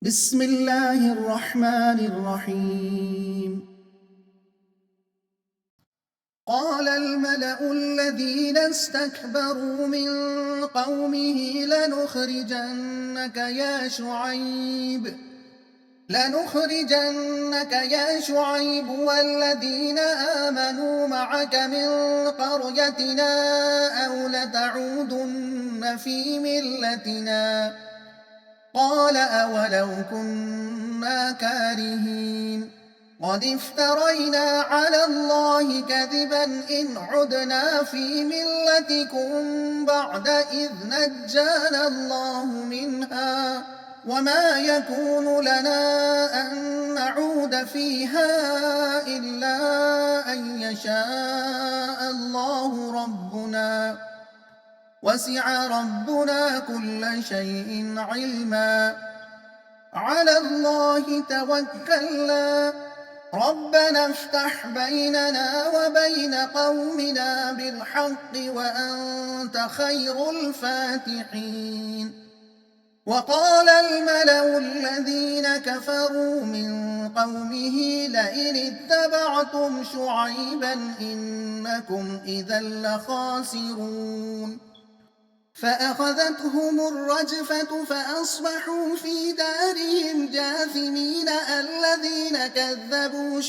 بسم الله الرحمن الرحيم. قال الملأ الذين استكبروا من قومه لنخرجنك يا شعيب والذين آمنوا معك من قريتنا أو لتعودن في ملتنا. قال أولو كنا كارهين قد افترينا على الله كذبا إن عدنا في ملتكم بعد إذ نجانا الله منها وما يكون لنا أن نعود فيها إلا أن يشاء الله ربنا وسع ربنا كل شيء علما على الله توكلنا ربنا افتح بيننا وبين قومنا بالحق وأنت خير الفاتحين. وقال الملأ الذين كفروا من قومه لئن اتبعتم شعيبا إنكم إذا لخاسرون فأخذتهم الرجفة فأصبحوا في دارهم جاثمين الذين كذبوا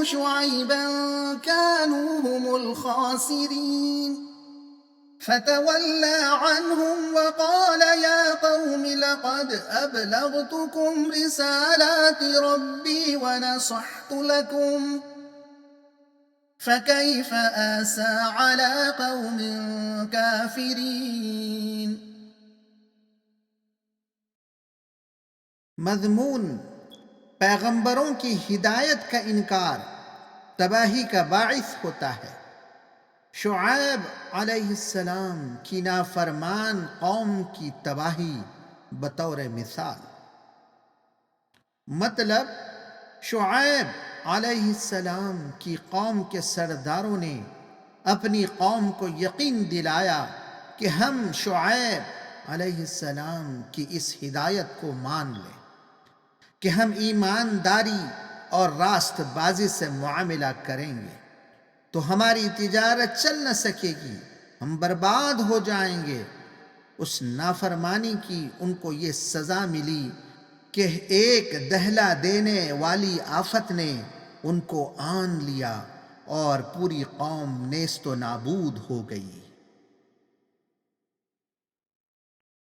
شعيبا كانوا هم الخاسرين. فتولى عنهم وقال يا قوم لقد أبلغتكم رسالات ربي ونصحت لكم فكيف آسى على قوم كافرين. मज़मून पैगंबरों की हिदायत का इनकार तबाही का बाइस होता है। शुआइब अलैहिस्सलाम की नाफरमान कौम की तबाही बतौर मिसाल। मतलब शुआइब अलैहिस्सलाम की कौम के सरदारों ने अपनी कौम को यकीन दिलाया कि हम शुआइब अलैहिस्सलाम की इस हिदायत को मान लें कि हम ईमानदारी और रास्तबाजी से मुआमला करेंगे तो हमारी तिजारत चल न सकेगी, हम बर्बाद हो जाएंगे। उस नाफरमानी की उनको ये सज़ा मिली कि एक दहला देने वाली आफत ने उनको आन लिया और पूरी कौम नेस्तो नाबूद हो गई।